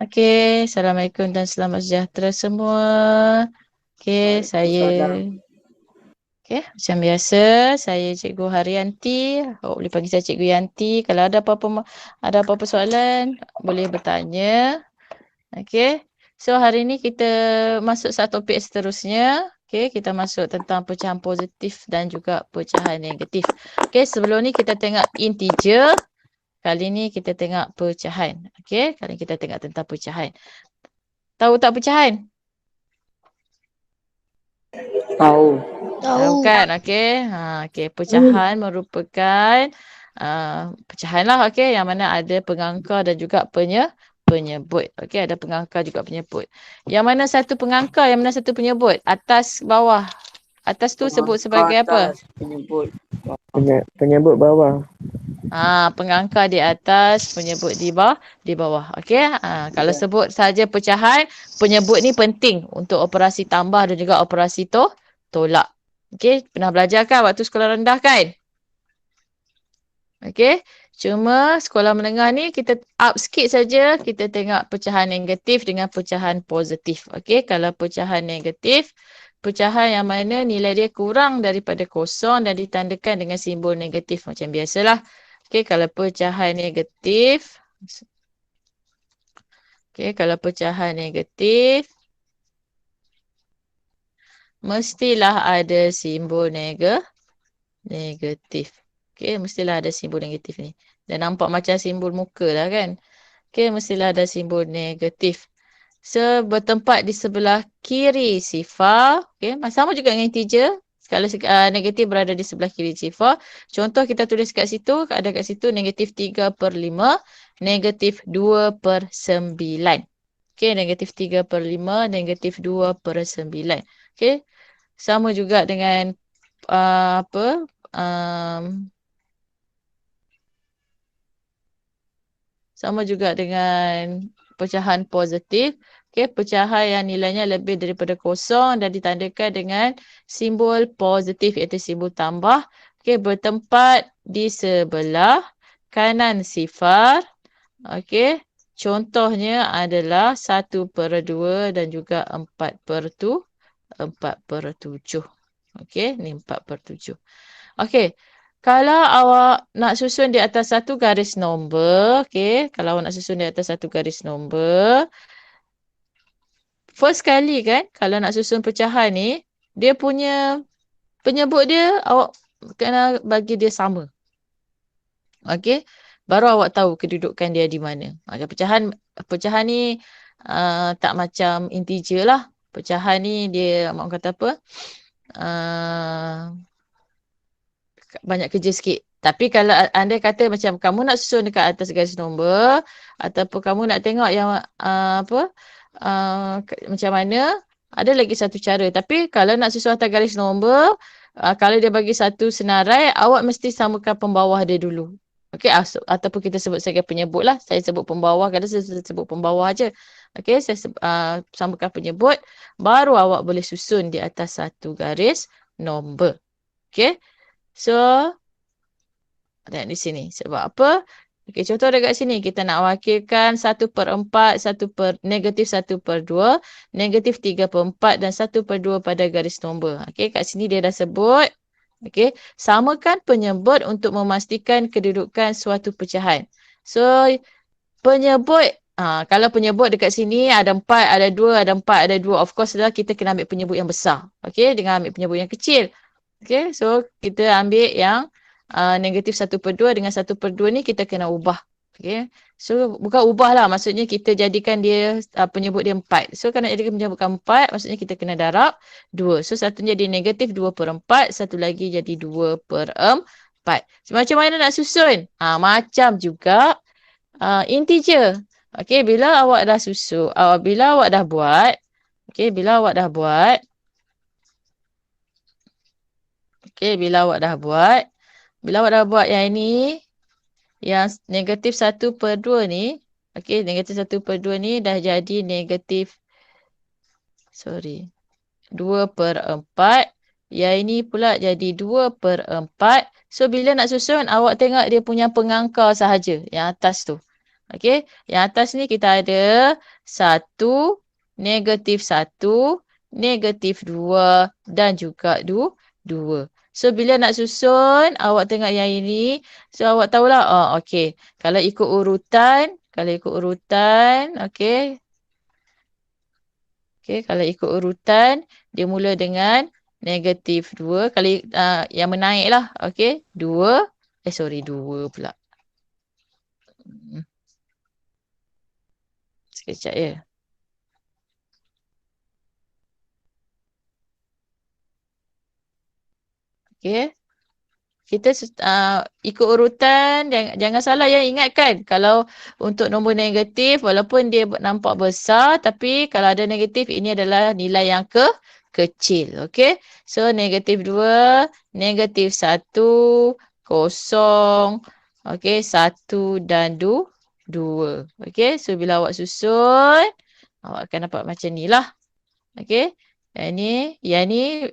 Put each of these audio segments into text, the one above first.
Okey, Assalamualaikum dan selamat sejahtera semua. Okey, saya macam biasa, saya Cikgu Haryanti. Awak boleh panggil saya Cikgu Yanti. Kalau ada apa-apa soalan, boleh bertanya. Okey. So hari ni kita masuk satu topik seterusnya. Okey, kita masuk tentang pecahan positif dan juga pecahan negatif. Okey, sebelum ni kita tengok integer. Kali ni kita tengok pecahan. Okey, kali ni kita tengok tentang pecahan. Tahu tak pecahan? Tahu. Tahu kan? Okey. Okey, pecahan merupakan pecahan lah, okey, yang mana ada pengangka dan juga penyebut. Okey, ada pengangka juga penyebut. Yang mana satu pengangka, yang mana satu penyebut? Atas, bawah. Atas tu sebut sebagai apa? Penyebut bawah. Pengangka di atas, penyebut di bawah. Okey. Kalau sebut saja pecahan, penyebut ni penting untuk operasi tambah dan juga operasi tolak. Okey, pernah belajar kan waktu sekolah rendah kan? Okey. Cuma sekolah menengah ni kita up sikit saja, kita tengok pecahan negatif dengan pecahan positif. Okey, kalau pecahan negatif, pecahan yang mana nilai dia kurang daripada kosong dan ditandakan dengan simbol negatif macam biasalah. Okey, kalau pecahan negatif, kalau pecahan negatif, mestilah ada simbol negatif. Okey, mestilah ada simbol negatif ni. Dan nampak macam simbol muka lah kan. Okey, mestilah ada simbol negatif. So, bertempat di sebelah kiri sifar. Okey, sama juga dengan integer. Kalau negatif berada di sebelah kiri sifar. Contoh kita tulis kat situ, ada kat situ negatif 3/5, negatif 2/9. Okey, negatif 3/5, negatif 2/9. Okey, sama juga dengan apa? Sama juga dengan pecahan positif. Okey, pecahan yang nilainya lebih daripada kosong dan ditandakan dengan simbol positif iaitu simbol tambah. Okey, bertempat di sebelah kanan sifar. Okey, contohnya adalah 1/2 dan juga 4/7. Okey, ni 4/7. Okey, kalau awak nak susun di atas satu garis nombor, okey, kalau awak nak susun di atas satu garis nombor, first kali kan, kalau nak susun pecahan ni, dia punya penyebut dia, awak kena bagi dia sama. Okey, baru awak tahu kedudukan dia di mana. Pecahan ni tak macam integer lah. Pecahan ni dia, mak kata apa, banyak kerja sikit. Tapi kalau anda kata macam kamu nak susun dekat atas garis nombor ataupun kamu nak tengok yang macam mana, ada lagi satu cara. Tapi kalau nak susun atas garis nombor, kalau dia bagi satu senarai, awak mesti samakan pembawah dia dulu. Okey, ataupun kita sebut sebagai penyebut lah. Saya sebut pembawah, kadang saya sebut pembawah aja. Okey, saya samakan penyebut, baru awak boleh susun di atas satu garis nombor. Okey. So, tengok di sini. Sebab apa? Okey, contoh dekat sini. Kita nak wakilkan 1/4, negatif 1/2, negatif 3/4 dan 1/2 pada garis nombor. Okey, kat sini dia dah sebut. Okey, samakan penyebut untuk memastikan kedudukan suatu pecahan. So, penyebut, kalau penyebut dekat sini ada 4, ada 2, ada 4, ada 2. Of course lah kita kena ambil penyebut yang besar. Okey, dengan ambil penyebut yang kecil. Okay, so kita ambil yang negatif 1/2 dengan 1/2 ni kita kena ubah. Okay, so bukan ubah lah, maksudnya kita jadikan dia penyebut dia 4. So kalau nak jadikan penyebut 4, maksudnya kita kena darab 2. So satu jadi negatif 2/4, satu lagi jadi 2/4. So, macam mana nak susun? Macam juga integer. Okay, bila awak dah susun, bila awak dah buat, okay, bila awak dah buat, okey, bila awak dah buat yang ini, yang negatif 1/2 ni, okey, negatif 1/2 ni dah jadi negatif, 2/4 Yang ini pula jadi 2/4. So, bila nak susun, awak tengok dia punya pengangkar sahaja. Yang atas tu. Okey. Yang atas ni kita ada 1, -1, -2 dan juga 2. So, bila nak susun, awak tengok yang ini. So, awak tahulah. Oh, okey. Kalau ikut urutan, okey. Okey, kalau ikut urutan, dia mula dengan -2. Kalau yang menaik lah. Okey, 2. Sorry, 2 pula. Hmm, sekejap ya. Okey. Kita ikut urutan, jangan salah ya, ingatkan kalau untuk nombor negatif walaupun dia nampak besar tapi kalau ada negatif ini adalah nilai yang kecil. Okey. So -2, -1, kosong, okey, 1 dan 2. Okey. So bila awak susun, awak akan dapat macam ni lah. Okey. Yang ni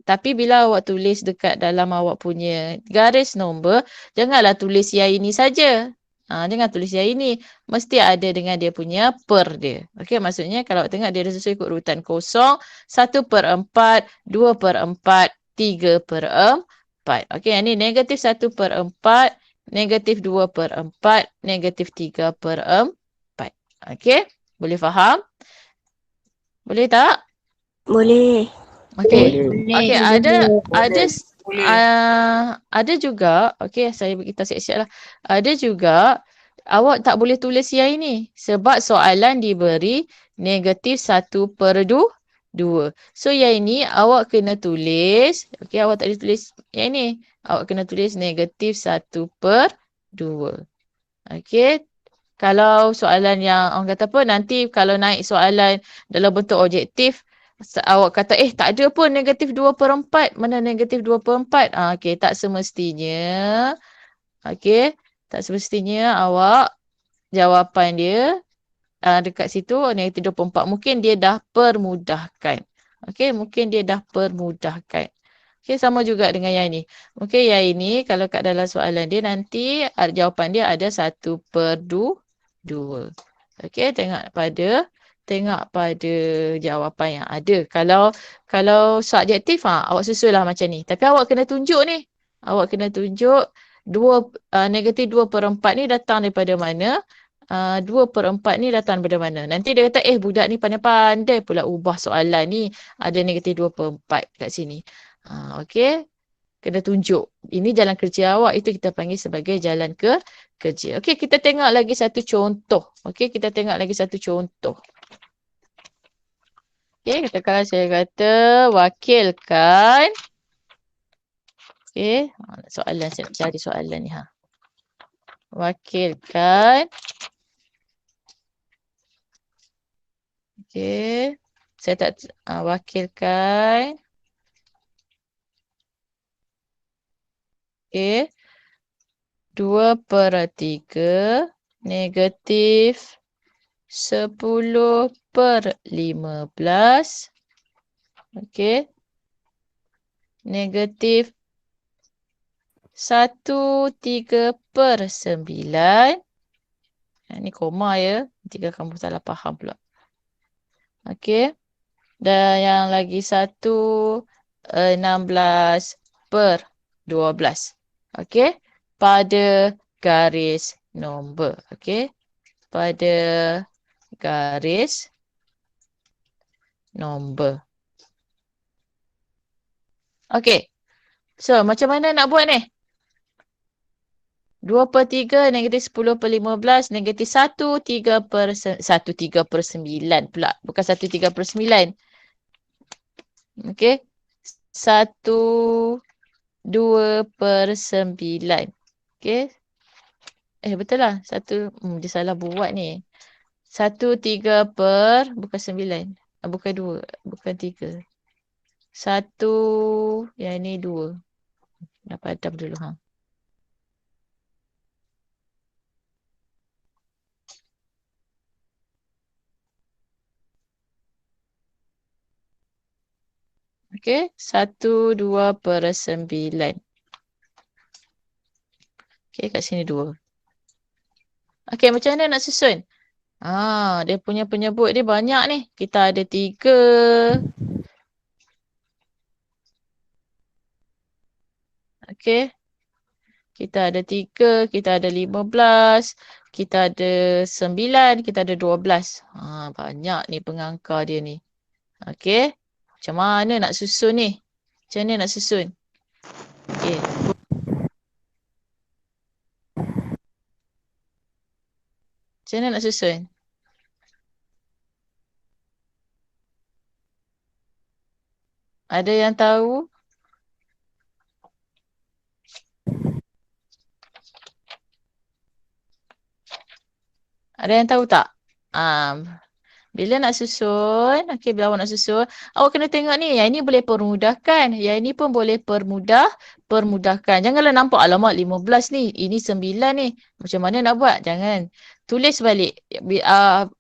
tapi bila awak tulis dekat dalam awak punya garis nombor, janganlah tulis yang ini saja. Jangan tulis yang ini. Mesti ada dengan dia punya per dia. Okey, maksudnya kalau awak tengok dia sesuai ikut urutan kosong, 1/4, 2/4, 3/4. Okey, yang ni -1/4, -2/4, -3/4. Okey, boleh faham? Boleh tak? Boleh. Okey. Boleh. Okey, Boleh. ada juga, okey, saya beritahu siap-siap lah. Ada juga awak tak boleh tulis yang ini sebab soalan diberi -1/2. So yang ini awak kena tulis, okey, awak tak boleh tulis yang ini. Awak kena tulis -1/2. Okey. Kalau soalan yang orang kata apa, nanti kalau naik soalan dalam bentuk objektif, awak kata, tak ada pun -2/4. Mana -2/4? Okey, tak semestinya. Okey, tak semestinya awak jawapan dia dekat situ -2/4. Mungkin dia dah permudahkan. Okey, mungkin dia dah permudahkan. Okey, sama juga dengan yang ini. Okey, yang ini kalau kat dalam soalan dia nanti jawapan dia ada 1/2. Okey, tengok pada jawapan yang ada. Kalau subjektif, awak susunlah macam ni. Tapi awak kena tunjuk ni. Awak kena tunjuk -2/4 ni datang daripada mana? 2/4 ni datang daripada mana? Nanti dia kata, budak ni pandai-pandai pula ubah soalan ni. Ada -2/4 kat sini. Okey. Kena tunjuk. Ini jalan kerja awak. Itu kita panggil sebagai jalan kerja. Okey, kita tengok lagi satu contoh. Okey, kita tengok lagi satu contoh. Okey, katakanlah saya kata wakilkan. Okey, soalan saya nak cari soalan ni. Wakilkan. Okey, saya tak wakilkan. Okey. 2/3 negatif 10/15. Okey. Negatif 1/3/9. Ini koma ya. Jika kamu salah faham pula. Okey. Dan yang lagi satu 16/12. Okey. Pada garis nombor. Okey. Pada garis nombor. Okey. So, macam mana nak buat ni? 2/3 negatif 10/15 negatif 1/3/9 pula. Bukan 1/3/9. Okey. 1/2/9. Okey. Betul lah. Dia salah buat ni. 1/3 bukan 9. Bukan 2. Bukan 3. 1. Yang ni 2. Dah padam dulu. Okey, 1/2/9. Okey, kat sini 2. Okey, macam mana nak susun? Dia punya penyebut dia banyak ni. Kita ada 3. Okey. Kita ada 3, kita ada 15, kita ada 9, kita ada 12. Banyak ni pengangka dia ni. Okey. Macam mana nak susun ni? Macam mana nak susun? Okey. Macam mana nak susun? Ada yang tahu? Ada yang tahu tak? Bila nak susun, okey, bila awak nak susun, awak kena tengok ni, yang ini boleh permudahkan, yang ini pun boleh permudahkan. Janganlah nampak, alamak 15 ni, ini 9 ni. Macam mana nak buat? Jangan. Tulis balik.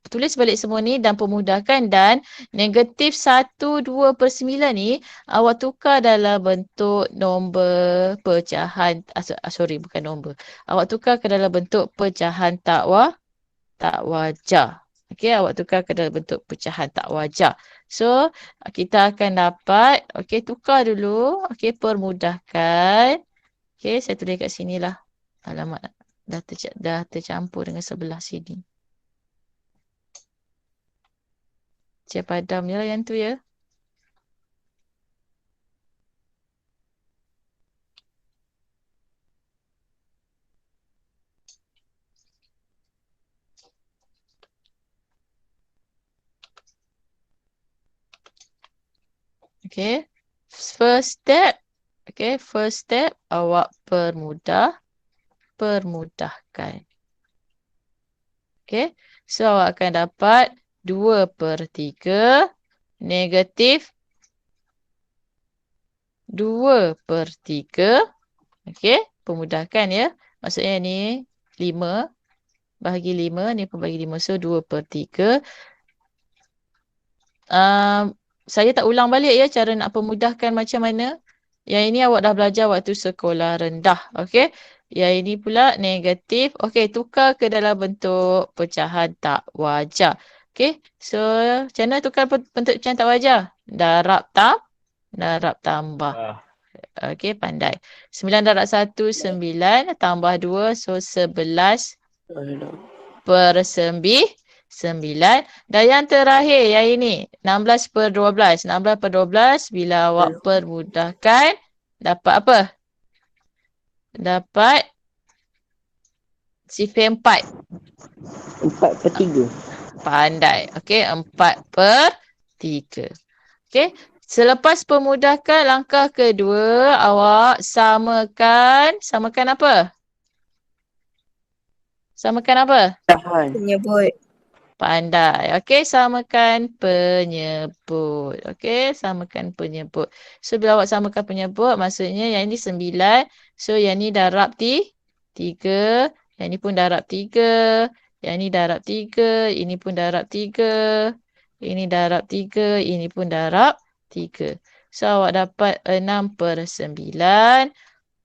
Tulis balik semua ni dan permudahkan, dan negatif 1/2/9 ni, awak tukar dalam bentuk nombor pecahan. Sorry, bukan nombor. Awak tukar ke dalam bentuk pecahan tak wajar. Okey, awak tukar ke dalam bentuk pecahan tak wajar. So, kita akan dapat, okey, tukar dulu. Okey, permudahkan. Okey, saya tulis kat sini lah. Alamak, dah tercampur dengan sebelah sini. Saya padam je lah yang tu ya. Okey, first step. Okey, first step, awak permudahkan. Okey, so awak akan dapat 2/3 negatif 2/3. Okey, permudahkan ya. Maksudnya ni 5 bahagi 5, ni pun bagi 5. So 2/3. Saya tak ulang balik ya cara nak permudahkan macam mana. Yang ini awak dah belajar waktu sekolah rendah. Okey. Yang ini pula negatif. Okey, tukar ke dalam bentuk pecahan tak wajar. Okey. So, macam mana tukar bentuk pecahan tak wajar? Darab tambah. Okey, pandai. 9/1, 9 tambah 2. So, 11/9. Dan yang terakhir, yang ini. 16/12. 16/12, bila awak permudahkan, dapat apa? Dapat sifar 4. 4/3. Pandai. Okey, 4/3. Okey. Selepas permudahkan, langkah kedua, awak samakan. Samakan apa? Samakan apa? Penyebut. Pandai. Okey, samakan penyebut. Okey, samakan penyebut. So, bila awak samakan penyebut, maksudnya yang ini 9. So, yang ini darab 3. Yang ini pun darab 3. Yang ini darab 3. Ini pun darab 3. Ini darab 3. Ini pun darab 3. So, awak dapat 6/9.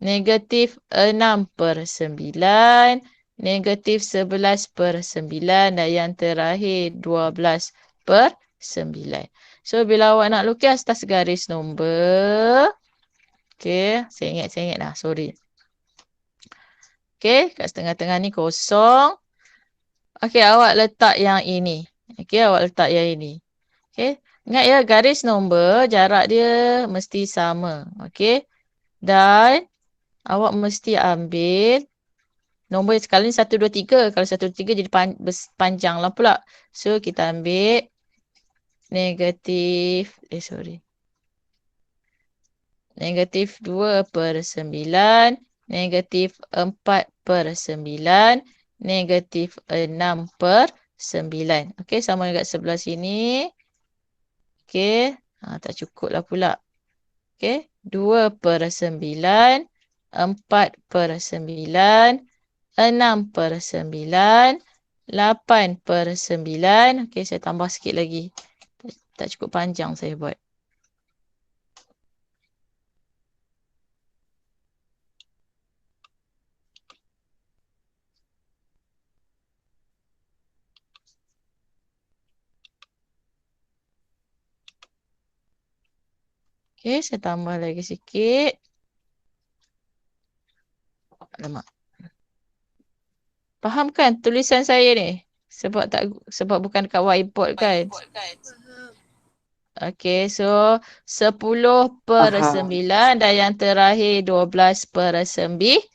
Negatif 6/9. Negatif 11/9. Dan yang terakhir 12/9. So, bila awak nak lukis atas garis nombor. Okey, saya ingat dah. Sorry. Okey, kat tengah-tengah ni kosong. Okey, awak letak yang ini. Okey, awak letak yang ini. Okey, ingat ya, garis nombor jarak dia mesti sama. Okey, dan awak mesti ambil nombor sekali ni 1, 2, 3. Kalau 1, 2, 3 jadi panjang lah pula. So, kita ambil negatif, negatif 2/9, negatif 4/9, negatif 6/9. Okey, sama dekat sebelah sini. Okey, tak cukup lah pula. Okey, 2/9, 4/9, 6/9, 8/9. Okey, saya tambah sikit lagi. Tak cukup panjang saya buat. Okey, saya tambah lagi sikit. Alamak. Faham kan tulisan saya ni? Sebab bukan kat whiteboard kan? Okey, so 10 per Faham. 9 dan yang terakhir 12 per 9.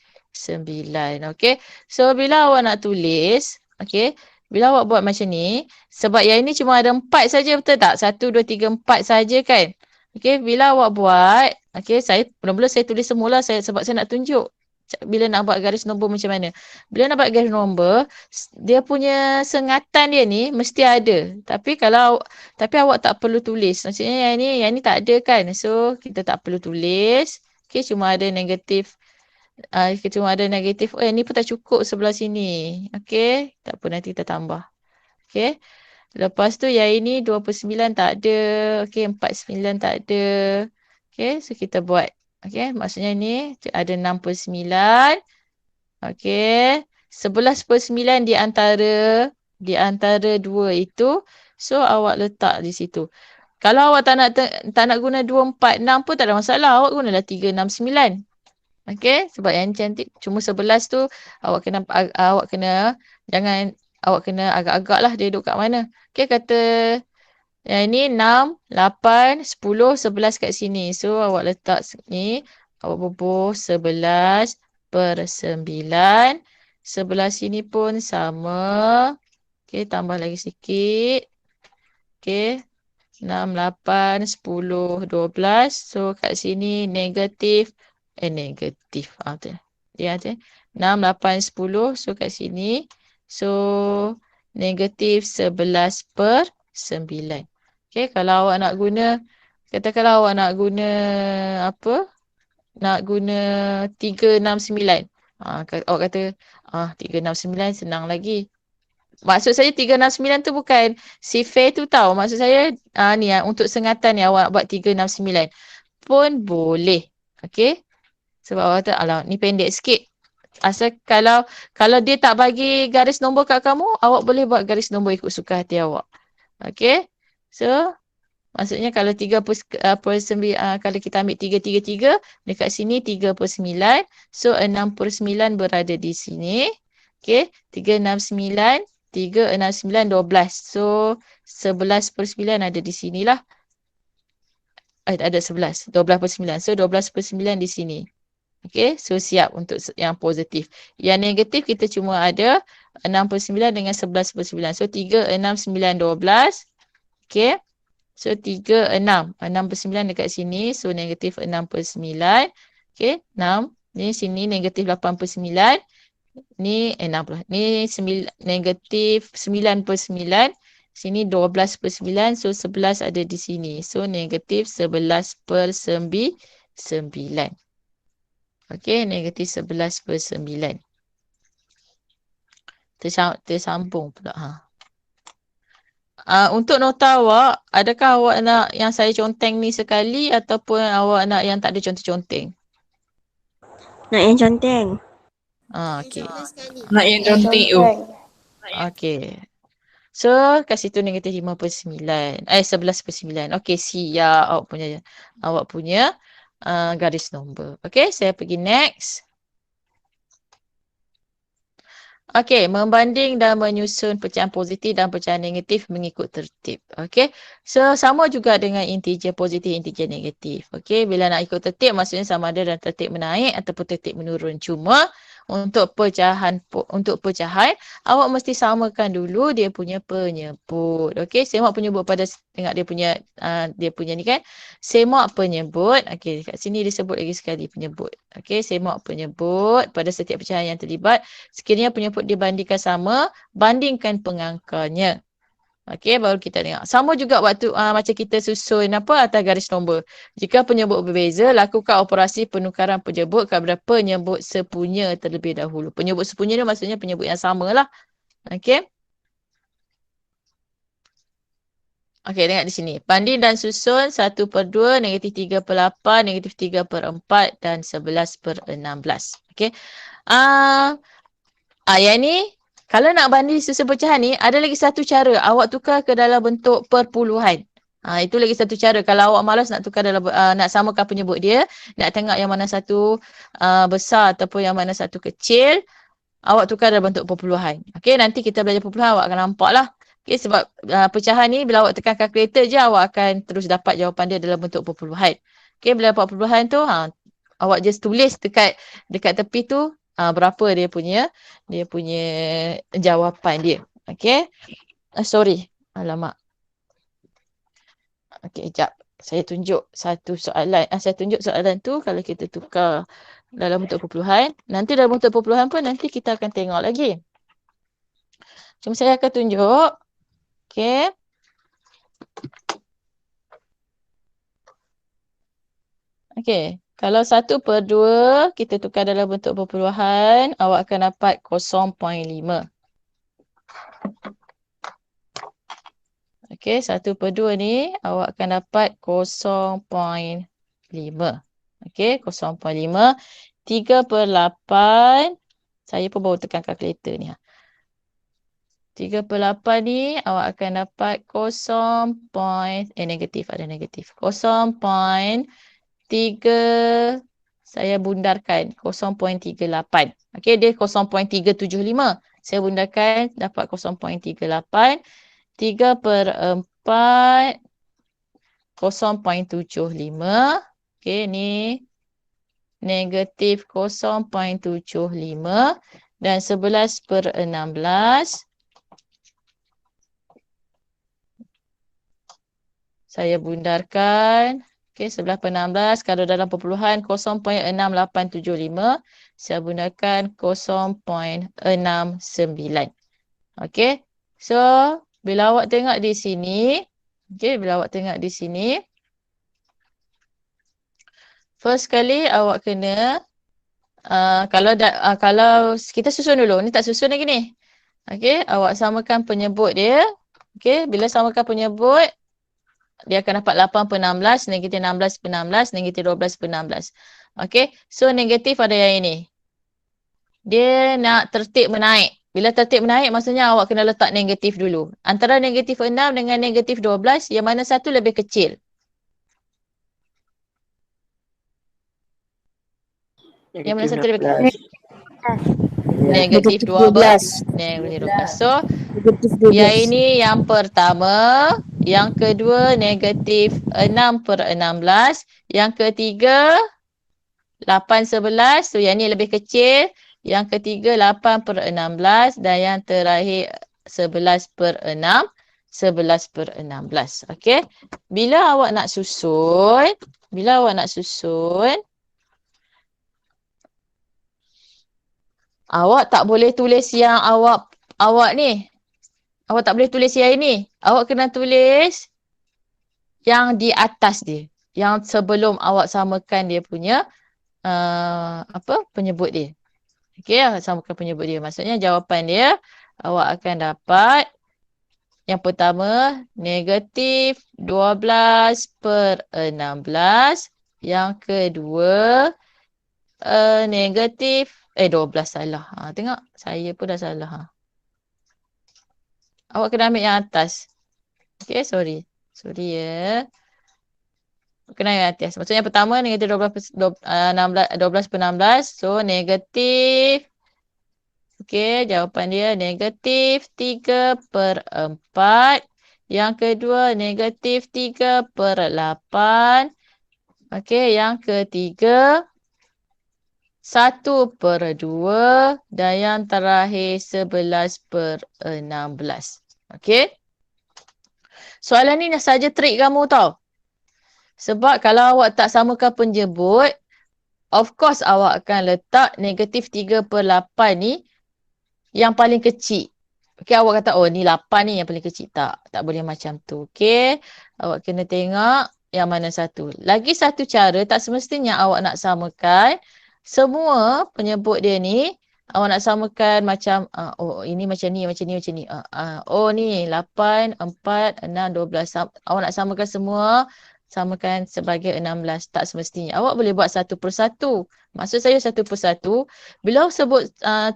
Okey, so bila awak nak tulis, okey, bila awak buat macam ni, sebab yang ini cuma ada 4 saja, betul tak? 1, 2, 3, 4 saja kan? Okey, bila awak buat, okey, mula-mula saya tulis semula sebab saya nak tunjuk bila nak buat garis nombor macam mana. Bila nak buat garis nombor, dia punya sengatan dia ni mesti ada. Tapi awak tak perlu tulis. Maksudnya yang ni tak ada kan. So kita tak perlu tulis. Okay, cuma ada negatif. Cuma ada negatif. Oh, yang ni pun tak cukup sebelah sini. Okay, tak apa, nanti kita tambah. Okay. Lepas tu yang ini 29 tak ada. Okay, 49 tak ada. Okay, so kita buat. Okay, maksudnya ni ada 69. Okay. 11/9 di antara dua itu. So awak letak di situ. Kalau awak tak nak guna 246 pun tak ada masalah. Awak gunalah 369. Okay. Sebab yang cantik cuma 11 tu awak kena agak-agak lah dia duduk kat mana. Okay, kata yang ini 6, 8, 10, 11 kat sini. So awak letak ni. Awak bubuh 11 per 9. Sebelah sini pun sama. Okay, tambah lagi sikit. Okay. 6, 8, 10, 12. So kat sini negatif. Negatif. Betul. Ya, betul. 6, 8, 10. So kat sini. So negatif 11 per 9. Okay, kalau awak nak guna. Katakanlah awak nak guna apa? Nak guna 369. Awak kata 369 senang lagi. Maksud saya 369 tu bukan si fair tu tahu. Maksud saya ni untuk sengatan ni awak buat 369 pun boleh. Okey. Sebab awak kata alah ni pendek sikit. Asal kalau dia tak bagi garis nombor kat kamu, awak boleh buat garis nombor ikut suka hati awak. Okey. So maksudnya kalau 3/9, kalau kita ambil 3, dekat sini 3/9. So 6/9 berada di sini. Okey, 369, 369, 12. So 11/9 ada di sinilah. Ada 11, 12/9. So 12/9 di sini. Okey, so siap untuk yang positif. Yang negatif kita cuma ada 6/9 dengan 11/9. So 3, 6, 9, 12. Okey. So 3, 6. 6/9 dekat sini. So negatif 6/9. Okay. 6. Ni sini negatif 8/9. Ni 6 pula. Ni negatif 9/9. Sini 12/9. So 11 ada di sini. So negatif 11/9. Okay. Negatif 11/9. Tersambung pula. Untuk nota awak, adakah awak nak yang saya conteng ni sekali ataupun awak nak yang tak ada conteng-conteng? Nak yang conteng. Okey. Nak yang conteng tu. Okey. So, kat situ negatif 5/9. 11/9. Okey, siap awak punya garis nombor. Okey, saya pergi next. Okey, membanding dan menyusun pecahan positif dan pecahan negatif mengikut tertib. Okey, so sama juga dengan integer positif, integer negatif. Okey, bila nak ikut tertib maksudnya sama ada dalam tertib menaik ataupun tertib menurun. Cuma untuk pecahan awak mesti samakan dulu dia punya penyebut. Okey, semak penyebut pada tengok dia punya ni kan. Semak penyebut. Okey, kat sini disebut lagi sekali penyebut. Okey, semak penyebut pada setiap pecahan yang terlibat. Sekiranya penyebut dibandingkan sama, bandingkan pengangkanya. Okey, baru kita tengok. Sama juga waktu macam kita susun atas garis nombor. Jika penyebut berbeza, lakukan operasi penukaran penyebut kepada penyebut sepunya terlebih dahulu. Penyebut sepunya ni maksudnya penyebut yang sama lah. Okey. Okey, tengok di sini. Banding dan susun 1/2, negatif 3/8, negatif 3/4 dan 11/16. Okey. Yang ni, kalau nak banding susun pecahan ni, ada lagi satu cara. Awak tukar ke dalam bentuk perpuluhan. Itu lagi satu cara. Kalau awak malas nak tukar dalam nak samakan penyebut dia, nak tengok yang mana satu besar ataupun yang mana satu kecil, awak tukar dalam bentuk perpuluhan. Okey, nanti kita belajar perpuluhan, awak akan nampak lah. Okey, sebab pecahan ni bila awak tekan kalkulator je, awak akan terus dapat jawapan dia dalam bentuk perpuluhan. Okey, bila dapat perpuluhan tu, awak just tulis dekat tepi tu berapa dia punya jawapan dia. Okey. Sorry. Alamak. Okey, jap. Saya tunjuk satu soalan. Saya tunjuk soalan tu kalau kita tukar dalam bentuk perpuluhan. Nanti dalam bentuk perpuluhan pun nanti kita akan tengok lagi. Cuma saya akan tunjuk. Okey. Okey. Kalau 1/2 kita tukar dalam bentuk perpuluhan, awak akan dapat 0.5. Okey, 1/2 ni awak akan dapat 0.5. Okey, 0.5. 3/8. Saya pun baru tekan kalkulator ni. 3/8 ni awak akan dapat negatif, ada negatif. 0.3, saya bundarkan 0.38. Okey, dia 0.375. Saya bundarkan dapat 0.38. 3/4 0.75. Okey, ni negatif 0.75 dan 11/16. Saya bundarkan. Okey, 11/16. Kalau dalam perpuluhan 0.6875. Saya bundarkan 0.69. Okey. So, bila awak tengok di sini. Okey, bila awak tengok di sini. First kali awak kena. Kalau kita susun dulu. Ni tak susun lagi ni. Okey, awak samakan penyebut dia. Okey, bila samakan penyebut. Dia akan dapat 8/16, negatif 16/16, negatif 12/16. Okey, so negatif ada yang ini. Dia nak tertib menaik. Bila tertib menaik, maksudnya awak kena letak negatif dulu. Antara negatif 6 dengan negatif 12, yang mana satu lebih kecil? Yang mana satu lebih kecil? Negatif 12. Negatif 12. So, yang ini yang pertama. Yang kedua, negatif 6/16. Yang ketiga, 8/11. So, yang ni lebih kecil. Yang ketiga, 8/16. Dan yang terakhir, 11/6. 11/16. Okey. Bila awak nak susun. Awak tak boleh tulis yang awak ni. Awak tak boleh tulis yang ini. Awak kena tulis yang di atas dia. Yang sebelum awak samakan dia punya penyebut dia. Okey, samakan penyebut dia. Maksudnya jawapan dia awak akan dapat yang pertama negatif 12/16. Yang kedua negatif 12 salah. Tengok saya pun dah salah. Awak kena ambil yang atas. Okey, sorry. Sorry ya. Kena yang atas. Maksudnya yang pertama negatif 12/16. So negatif. Okey, jawapan dia negatif 3/4. Yang kedua negatif 3/8. Okey, yang ketiga 1/2 dan yang terakhir 11/16. Okey. Soalan ni saja trik kamu tau. Sebab kalau awak tak samakan penyebut, of course awak akan letak negatif 3/8 ni yang paling kecil. Okey, awak kata, oh ni 8 ni yang paling kecil. Tak boleh macam tu. Okey. Awak kena tengok yang mana satu. Lagi satu cara, tak semestinya awak nak samakan semua penyebut dia ni. Awak nak samakan macam, ini macam ni, macam ni, macam ni. Oh ni 8, 4, 6, 12. Awak nak samakan semua, samakan sebagai 16. Tak semestinya. Awak boleh buat satu persatu. Maksud saya satu persatu. Bila sebut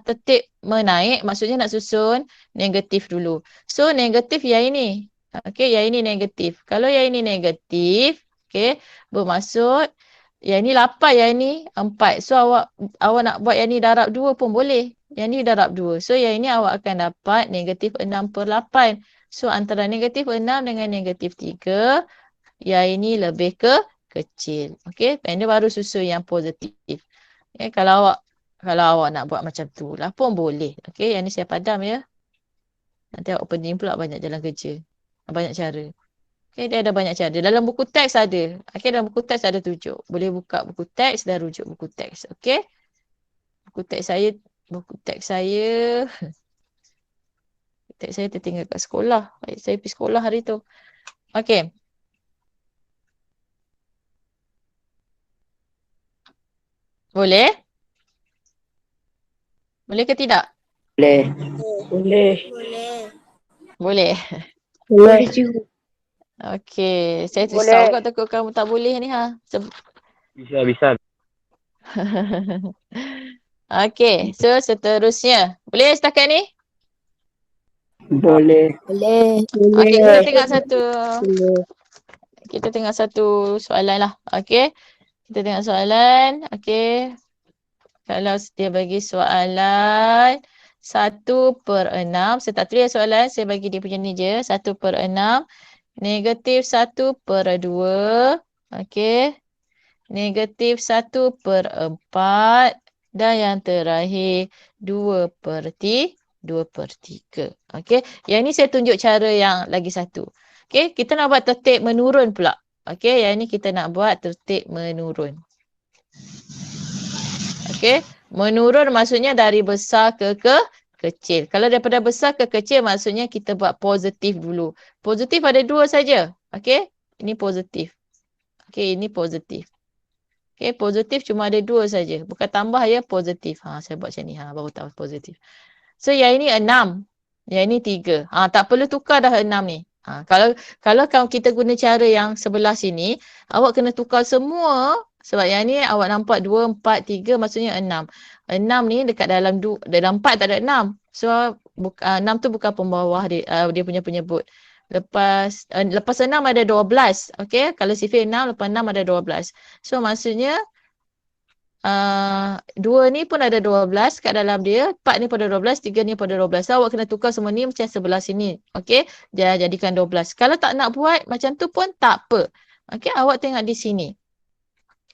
tertib menaik, maksudnya nak susun negatif dulu. So negatif yang ini. Okey, yang ini negatif. Kalau yang ini negatif, okey, bermaksud yang ini 8, yang ini 4. So awak nak buat yang ni darab 2 pun boleh. Yang ni darab 2. So yang ini awak akan dapat negatif 6/8. So antara negatif 6 dengan negatif 3, yang ini lebih kecil. Okey, yang ni baru susun yang positif. Okay, kalau awak nak buat macam tu lah pun boleh. Okey, yang ni saya padam ya. Nanti awak opening pula banyak jalan kerja. Banyak cara. Okay, dia ada banyak cara. Dalam buku teks ada. Okay, dalam buku teks ada tunjuk. Boleh buka buku teks dan rujuk buku teks. Okay. Buku teks saya, teks saya tertinggal kat sekolah. Saya pergi sekolah hari tu. Okay. Boleh? Boleh ke tidak? Boleh. Boleh. Boleh. Boleh cikgu. Okay. Saya Boleh. risau kau takut kamu tak boleh ni ha. Bisa. Okay. So seterusnya. Boleh setakat ni? Boleh. Okay. Kita tengok satu soalan lah. Okay. Kita tengok soalan. Okay. Kalau dia bagi soalan 1/6. Saya tak tulis soalan. Saya bagi dia punya ni je. 1/6. Negatif 1/2. Okey. Negatif 1/4. Dan yang terakhir 2/3. Okey. Yang ni saya tunjuk cara yang lagi satu. Okey. Kita nak buat tertib menurun pula. Okey. Yang ni kita nak buat tertib menurun. Okey. Menurun maksudnya dari besar ke kecil. Kalau daripada besar ke kecil maksudnya kita buat positif dulu. Positif ada 2 saja. Okey. Ini positif. Okey, ini positif. Okey, positif cuma ada 2 saja. Bukan tambah ya, positif. Ha, saya buat macam ni. Ha, baru tahu positif. So yang ini 6. Yang ini 3. Ha, tak perlu tukar dah 6 ni. Ha, kalau kita guna cara yang sebelah sini, awak kena tukar semua. Sebab yang ni awak nampak 2, 4, 3 maksudnya 6. 6 ni dekat dalam 4 tak ada 6. So 6 tu bukan pembawah dia punya penyebut. Lepas 6 ada 12. Okey, kalau sifir 6, lepas 6 ada 12. So maksudnya 2 ni pun ada 12 kat dalam dia, 4 ni pun ada 12, 3 ni pun ada 12. So, awak kena tukar semua ni macam sebelah sini. Okey, dia jadikan 12. Kalau tak nak buat macam tu pun tak apa. Okey, awak tengok di sini.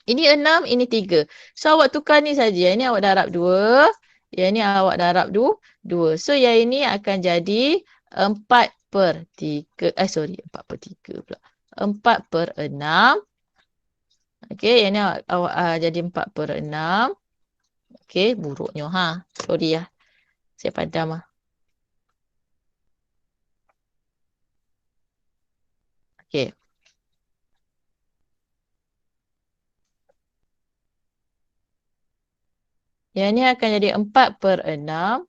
Ini 6, ini 3. So, awak tukar ni saja. Yang ni awak darab 2. Yang ni awak darab 2. So, yang ini akan jadi 4/3. 4/3 pula. 4/6. Okey, yang ni awak jadi 4/6. Okey, buruknya ha. Sorry ya. Saya padam ah. Okey. Yang ni akan jadi 4/6.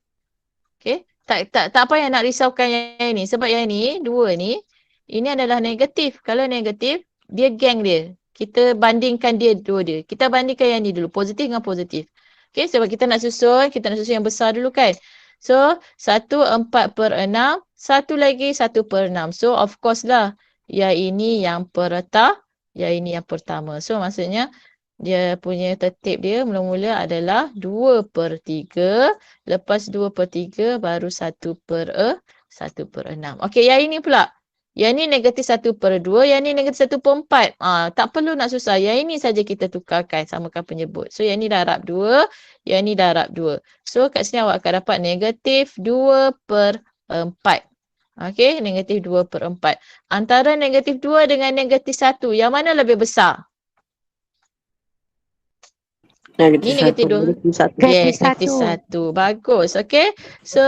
Okey. Tak payah nak risaukan yang ini. Sebab yang ni, 2 ni, ini adalah negatif. Kalau negatif, dia geng dia. Kita bandingkan dia dua dia. Kita bandingkan yang ni dulu. Positif dengan positif. Okey, sebab kita nak susun yang besar dulu kan. So, 1/4/6. Satu lagi 1/6. So, of course lah. Yang ini yang yang ini yang pertama. So, maksudnya, dia punya tertib dia mula-mula adalah 2/3. Lepas 2/3 baru 1/6. Okey, yang ini pula. Yang ni negatif 1/2. Yang ni negatif 1/4. Tak perlu nak susah. Yang ini saja kita tukarkan. Samakan penyebut. So, yang ni darab 2. Yang ni darab 2. So, kat sini awak akan dapat negatif 2/4. Okey, negatif 2/4. Antara negatif 2 dengan negatif 1. Yang mana lebih besar? Negatif Ni negatif 2. Yes, negatif 1. Bagus. Okey. So,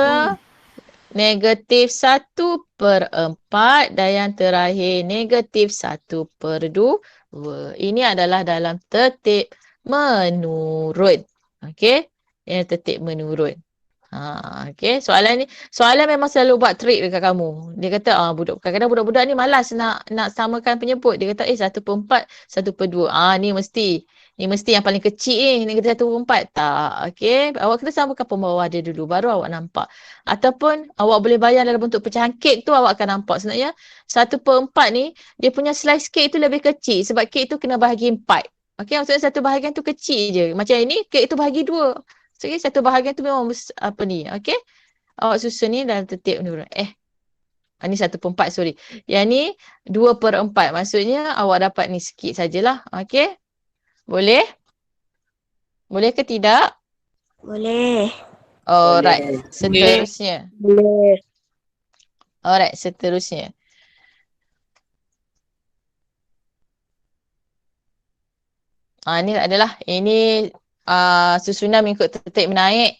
negatif 1/4 dan yang terakhir negatif 1/2. Ini adalah dalam tertib menurun. Okey. Yang tertib menurun. Okey. Soalan memang selalu buat trik dekat kamu. Dia kata, kadang-kadang budak-budak ni malas nak samakan penyebut. Dia kata, 1/4, 1/2. Ni mesti. Ni mesti yang paling kecil ni, negatif 1/4. Tak. Okey. Awak kena samakan pembawah dia dulu. Baru awak nampak. Ataupun awak boleh bayar dalam bentuk pecahan kek tu, awak akan nampak. Sebenarnya 1/4 ni, dia punya slice kek tu lebih kecil. Sebab kek tu kena bahagi 4. Okey. Maksudnya satu bahagian tu kecil je. Macam ini, kek tu bahagi 2. So, okay, satu bahagian tu memang apa ni. Okey. Awak susun ni dalam tertib dulu. Ni 1/4, sorry. Yang ni 2/4. Maksudnya awak dapat ni sikit sajalah. Okey. Boleh? Boleh ke tidak? Boleh. Alright. Boleh. Seterusnya. Boleh. Alright, seterusnya. Ini adalah, ini susunan mengikut tertib menaik.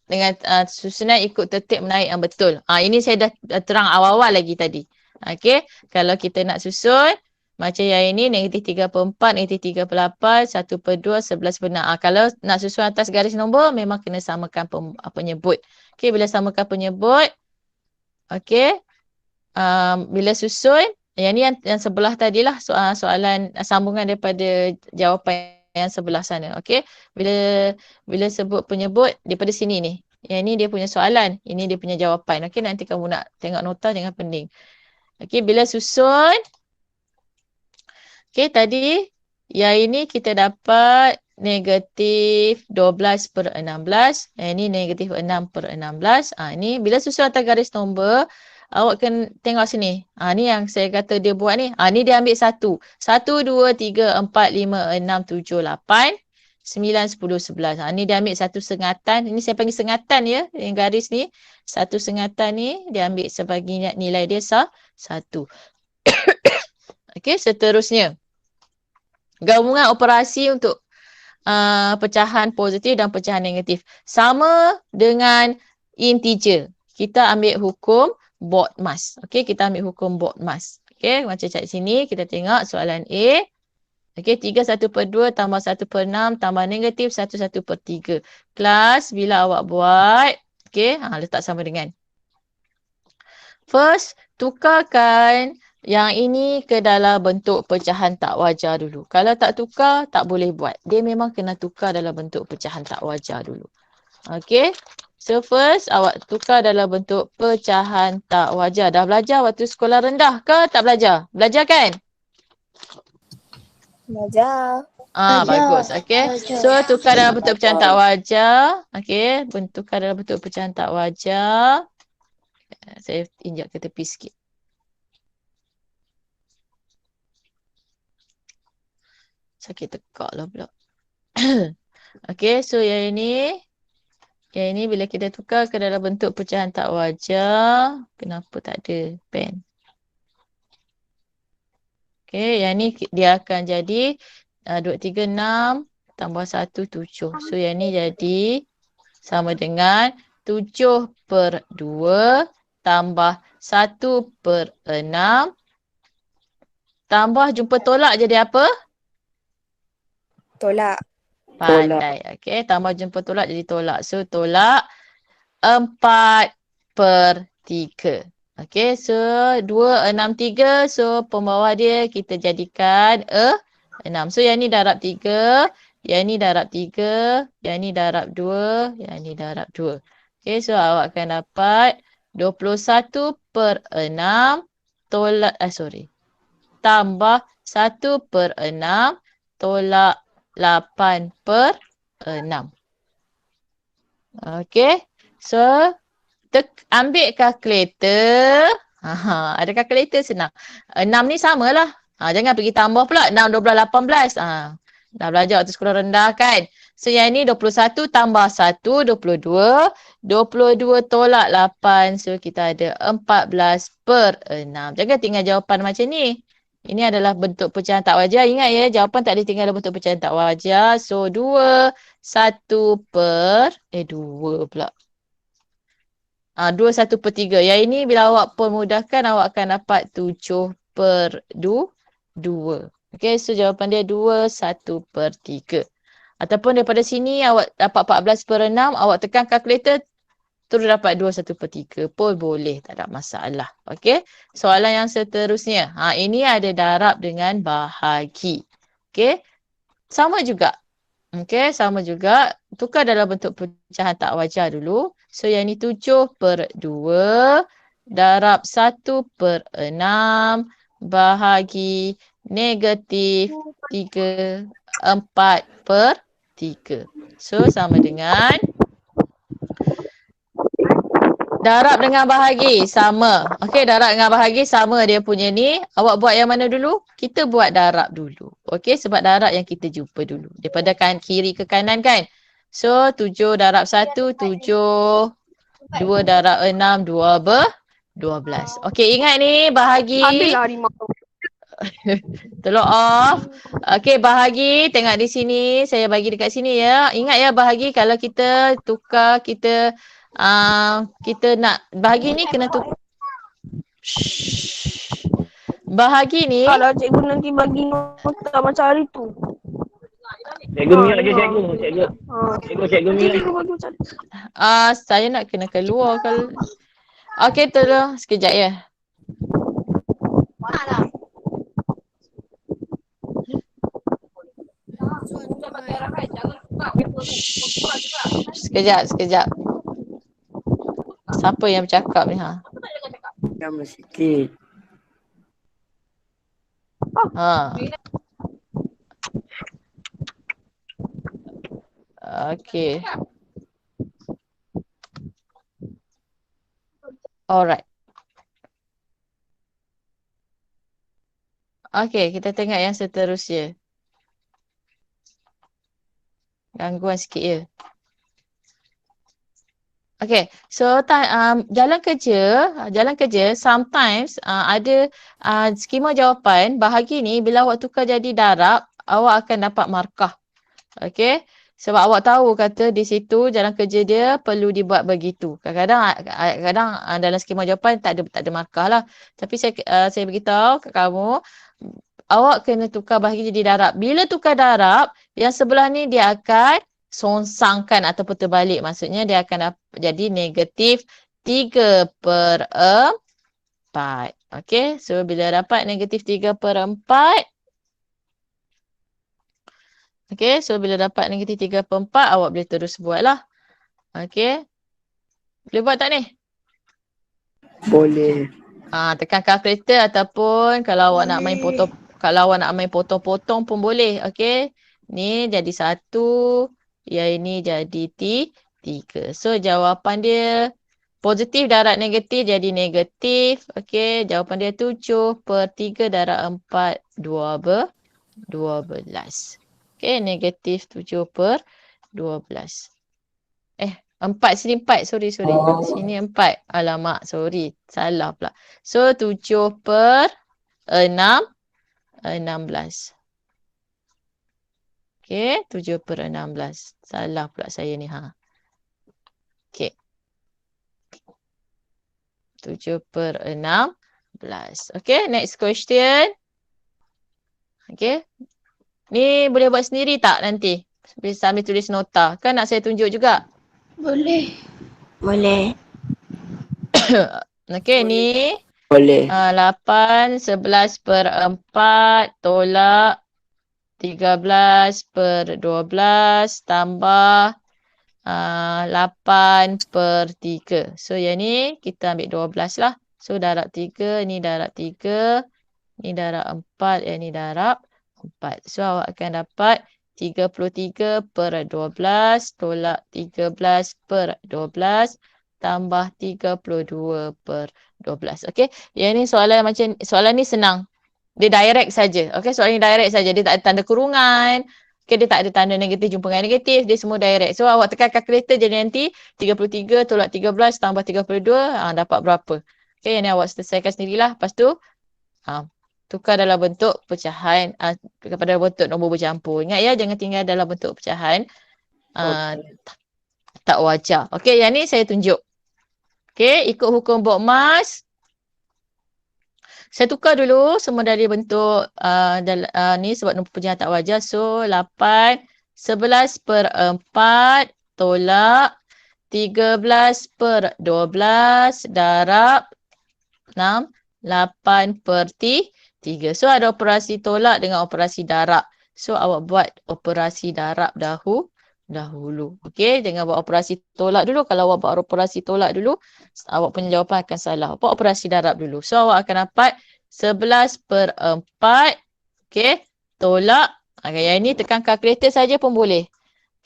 Dengan susunan ikut tertib menaik yang betul. Ini saya dah terang awal-awal lagi tadi. Okey. Kalau kita nak susun, macam yang ini, negatif 3/4, negatif 3/8, 1/2, 11/6. Kalau nak susun atas garis nombor, memang kena samakan penyebut. Okey, bila samakan penyebut, okey. Bila susun, yang ni yang sebelah tadilah soalan sambungan daripada jawapan yang sebelah sana. Okey. Bila sebut penyebut daripada sini ni. Yang ni dia punya soalan, ini dia punya jawapan. Okey, nanti kamu nak tengok nota jangan pening. Okey, bila susun, okey, tadi yang ini kita dapat negatif 12/16. Yang ini negatif 6/16. Ini bila susun atas garis nombor, awak kena tengok sini. Ni yang saya kata dia buat ni. Ni dia ambil 1. 1, 2, 3, 4, 5, 6, 7, 8, 9, 10, 11. Ni dia ambil satu sengatan. Ini saya panggil sengatan ya. Yang garis ni. Satu sengatan ni dia ambil sebagai nilai dia 1. Okey, seterusnya. Gabungan operasi untuk pecahan positif dan pecahan negatif. Sama dengan integer. Kita ambil hukum BODMAS. Okey, kita ambil hukum BODMAS. Okey, macam kat sini kita tengok soalan A. Okey, 3 1/2 tambah 1/6 tambah negatif 1/3. Kelas, bila awak buat, okey, letak sama dengan. First, tukarkan yang ini ke dalam bentuk pecahan tak wajar dulu. Kalau tak tukar, tak boleh buat. Dia memang kena tukar dalam bentuk pecahan tak wajar dulu. Okey. So first, awak tukar dalam bentuk pecahan tak wajar. Dah belajar waktu sekolah rendah ke tak belajar? Belajar kan? Belajar. Bagus. Okey. So tukar dalam bentuk pecahan tak wajar. Okey. Tukar dalam bentuk pecahan tak wajar. Saya injak ke tepi sikit. Sakit tekak lah pula. Okey, so yang ini bila kita tukar ke dalam bentuk pecahan tak wajar, kenapa tak ada pen? Okey, yang ni dia akan jadi 2, 3, 6 tambah 1, 7. So yang ni jadi sama dengan 7/2 tambah 1/6 tambah jumpa tolak jadi apa? Tolak. Pandai. Okey, tambah jumpa tolak jadi tolak. So tolak 4/3. Okey, so 2, 6, 3. So pembawah dia kita jadikan 6. So yang ni darab 3. Yang ni darab 3. Yang ni darab 2. Yang ni darab 2. Okey, so awak akan dapat 21/6 tolak, tambah 1/6 tolak 8/6. Okey. So, ambil kalkulator. Ada kalkulator senang. 6 ni samalah. Jangan pergi tambah pula. 6, 12, 18. Dah belajar waktu sekolah rendah kan. So, yang ni 21 tambah 1, 22. 22 tolak 8. So, kita ada 14/6. Jangan tinggal jawapan macam ni. Ini adalah bentuk pecahan tak wajar. Ingat ya, jawapan tak ditinggal dalam bentuk pecahan tak wajar. So, 2, 2 pula. 2, 1/3. Yang ini bila awak permudahkan, awak akan dapat 7/2. Okey, so jawapan dia 2, 1/3. Ataupun daripada sini awak dapat 14/6, awak tekan kalkulator, terus dapat 2, 1/3 pun boleh, tak ada masalah. Okey, soalan yang seterusnya. Ini ada darab dengan bahagi. Okey, sama juga. Okey, sama juga. Tukar dalam bentuk pecahan tak wajar dulu. So, yang ni 7/2 darab 1/6 bahagi negatif 4/3. So, sama dengan darab dengan bahagi sama. Okey, darab dengan bahagi sama dia punya ni. Awak buat yang mana dulu? Kita buat darab dulu. Okey, sebab darab yang kita jumpa dulu. Daripada kiri ke kanan kan? So, 7 darab 1, 7. 2 darab 6, 12. Okey, ingat ni bahagi. Adalah harimau. Tolong off. Okey, bahagi. Tengok di sini. Saya bagi dekat sini ya. Ingat ya bahagi kalau kita tukar, kita nak bahagi ni kena tukar. Bahagi ni. Kalau cikgu nanti bagi nota macam hari tu. Cikgu minyak je cikgu. Cikgu minyak. Cikgu bagi macam tu. Saya nak kena keluar kalau. Okey, tolong sekejap ya. Sekejap. Siapa yang bercakap ni ha? Lama sikit. Okay. Alright. Okay, kita tengok yang seterusnya. Gangguan sikit ya. Okay, so jalan kerja sometimes ada skema jawapan bahagi ni bila awak tukar jadi darab, awak akan dapat markah. Okay, sebab awak tahu kata di situ jalan kerja dia perlu dibuat begitu. Kadang-kadang dalam skema jawapan tak ada markah lah. Tapi saya beritahu kat kamu, awak kena tukar bahagi jadi darab. Bila tukar darab, yang sebelah ni dia akan songsangkan ataupun terbalik. Maksudnya dia akan jadi negatif 3/4. Okay, so bila dapat negatif 3/4. Okay, so bila dapat negatif 3/4, awak boleh terus buat lah. Okay. Boleh buat tak ni? Boleh. Tekan kalkulator ataupun kalau awak nak main potong-potong pun boleh. Okay. Ni jadi 1. Yang ini jadi 3. So jawapan dia positif darab negatif jadi negatif. Okay. Jawapan dia 7/3 darab 4, 12. Okay. Negatif 7/12. 4 sini 4. Sorry. Sini 4. Alamak. Sorry. Salah pula. So 7/16. Okay, 7/16. Salah pula saya ni ha. Okay. 7/16. Okay, next question. Okay. Ni boleh buat sendiri tak nanti? Sambil tulis nota. Kan nak saya tunjuk juga? Boleh. Okay, ni. Boleh. 8 11/4 tolak 13/12 tambah 8/3. So yang ni kita ambil 12 lah. So darab 3, ni darab 3, ni darab 4, yang ni darab 4. So awak akan dapat 33/12 tolak 13/12 tambah 32/12. Okay. Yang ni soalan ni senang. Dia direct saja. Okay, soalan ni direct saja. Dia tak ada tanda kurungan. Okay, dia tak ada tanda negatif jumpa dengan negatif. Dia semua direct. So, awak tekan kalkulator jadi nanti 33 tolak 13 tambah 32. Dapat berapa? Okay, yang ni awak selesaikan sendirilah. Lepas tu, tukar dalam bentuk pecahan. Kepada bentuk nombor bercampur. Ingat ya, jangan tinggal dalam bentuk pecahan. Tak wajar. Okay, yang ni saya tunjuk. Okay, ikut hukum Bockmas. Saya tukar dulu semua dari bentuk ni sebab nombor pecahan tak wajar. So 8 11/4 tolak 13/12 darab 6 8/3. So ada operasi tolak dengan operasi darab. So awak buat operasi darab dahulu. Okey, jangan buat operasi tolak dulu. Kalau awak buat operasi tolak dulu, awak punya jawapan akan salah. Buat operasi darab dulu. So awak akan dapat 11/4. Okey, tolak. Yang ini tekan kalkulator saja pun boleh.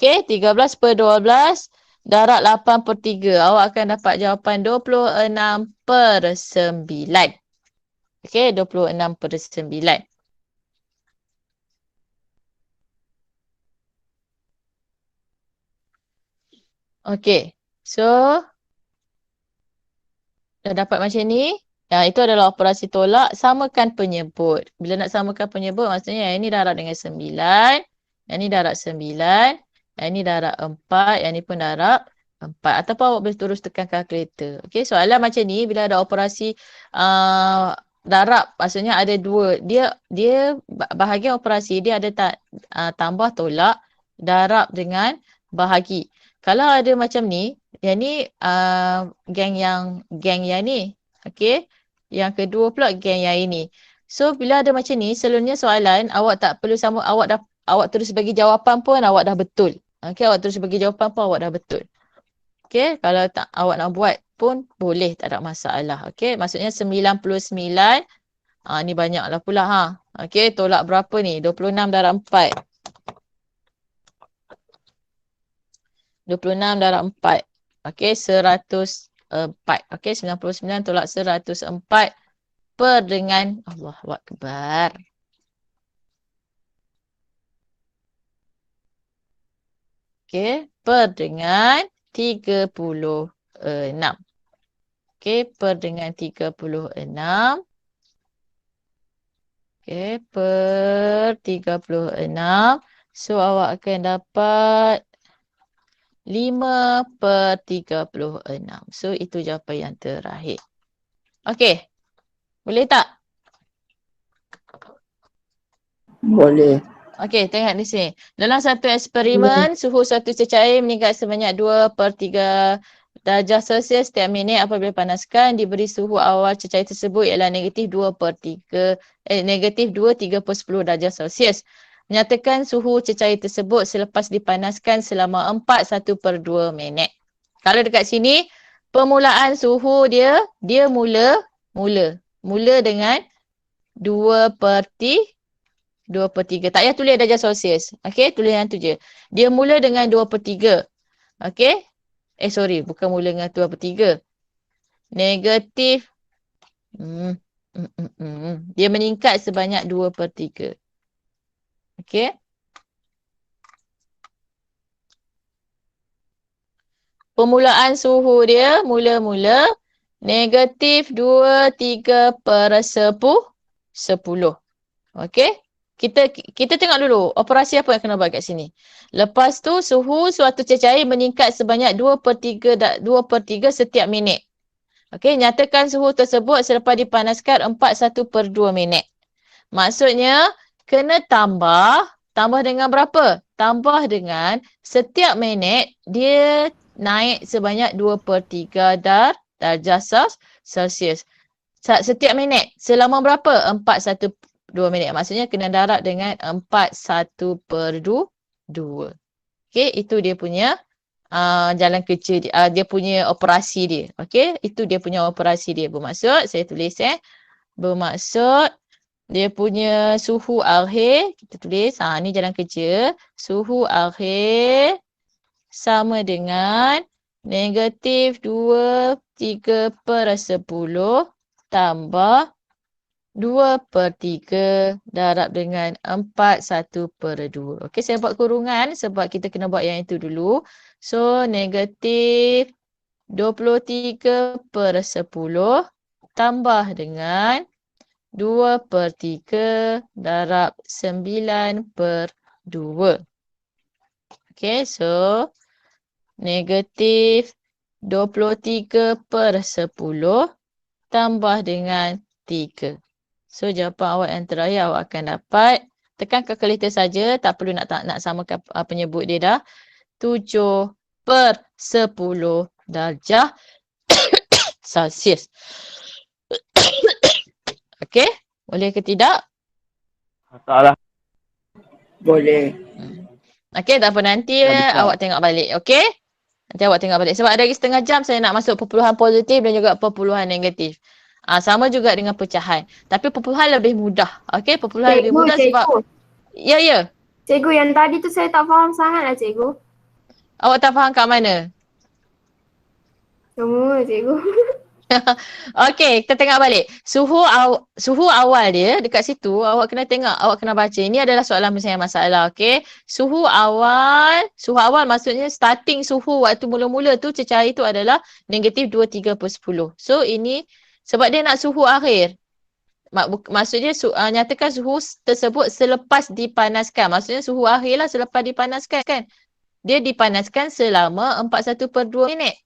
Okey, 13/12 darab 8/3. Awak akan dapat jawapan 26/9. Okey, 26/9. Okey, so dah dapat macam ni. Itu adalah operasi tolak. Samakan penyebut. Bila nak samakan penyebut, maksudnya yang ini darab dengan 9. Yang ini darab 9. Yang ini darab 4. Yang ini pun darab 4. Ataupun awak boleh terus tekan kalkulator. Okey, soalan macam ni, bila ada operasi darab, maksudnya ada dua. Dia bahagian operasi, dia ada tambah tolak, darab dengan bahagi. Kalau ada macam ni, yang ni geng yang ni. Okey. Yang kedua pula geng yang ini. So bila ada macam ni, selalunya soalan awak tak perlu sama, awak terus bagi jawapan pun awak dah betul. Okey, awak terus bagi jawapan pun awak dah betul. Okey, kalau tak awak nak buat pun boleh, tak ada masalah. Okey, maksudnya 99. Ni banyaklah pula ha. Okey, tolak berapa ni? 26 darab 4. 26 darab 4. Okey, 104. Okey, 99 tolak 104 per dengan Allahu Akbar. Okey, per dengan 36. Okey, per dengan 36. Okey, per 36. So, awak akan dapat 5/36. So, itu jawapan yang terakhir. Okey. Boleh tak? Boleh. Okey, tengok di sini. Dalam satu eksperimen, suhu satu cecair meningkat sebanyak 2/3 darjah Celsius setiap minit apabila dipanaskan. Diberi suhu awal cecair tersebut ialah negatif 2/3/10 darjah Celsius. Menyatakan suhu cecair tersebut selepas dipanaskan selama 1/2 minit. Kalau dekat sini, permulaan suhu dia mula dengan 2/3. Tak payah tulis darjah Celsius. Okey, tulis yang tu je. Dia mula dengan 2/3. Okey? Sorry, bukan mula dengan 2/3. Negatif. Dia meningkat sebanyak 2/3. Okey? Permulaan suhu dia mula-mula negatif 23/10. Okey? Kita tengok dulu operasi apa yang kena buat kat sini. Lepas tu suhu suatu cecair meningkat sebanyak 2/3 setiap minit. Okey, nyatakan suhu tersebut selepas dipanaskan 1/2 minit. Maksudnya kena tambah dengan berapa? Tambah dengan setiap minit dia naik sebanyak 2/3 darjah Celsius. Setiap minit. Selama berapa? 4/1/2 minit. Maksudnya kena darab dengan 4/1/2. Okey, itu dia punya jalan kerja dia, dia punya operasi dia. Okey, itu dia punya operasi dia. Bermaksud, saya tulis bermaksud dia punya suhu akhir, kita tulis, ni jalan kerja. Suhu akhir sama dengan negatif 23/10 tambah 2/3 darab dengan 4/1/2. Okey, saya buat kurungan sebab kita kena buat yang itu dulu. So, negatif 23/10 tambah dengan 2/3 darab 9/2. Okey, so negatif 23/10 tambah dengan 3. So, jawapan awak yang terakhir awak akan dapat, tekan kalkulator saja, tak perlu nak samakan penyebut dia dah. 7/10 darjah Celsius. Okey, boleh ke tidak? Tak lah. Boleh. Okey, tak apa. Nanti awak tengok balik. Okey? Nanti awak tengok balik. Sebab ada lagi setengah jam saya nak masuk perpuluhan positif dan juga perpuluhan negatif. Sama juga dengan pecahan. Tapi perpuluhan lebih mudah. Okey, perpuluhan lebih mudah sebab... Ya. Cikgu, yang tadi tu saya tak faham sangat lah cikgu. Awak tak faham kat mana? Semua cikgu. Okey, kita tengok balik. Suhu awal dia dekat situ awak kena tengok, awak kena baca. Ini adalah soalan penyelesaian masalah, okey. Suhu awal maksudnya starting suhu waktu mula-mula tu cecair tu adalah negatif 23/10. So ini sebab dia nak suhu akhir. Maksudnya nyatakan suhu tersebut selepas dipanaskan. Maksudnya suhu akhir lah selepas dipanaskan kan. Dia dipanaskan selama 41/2 minit.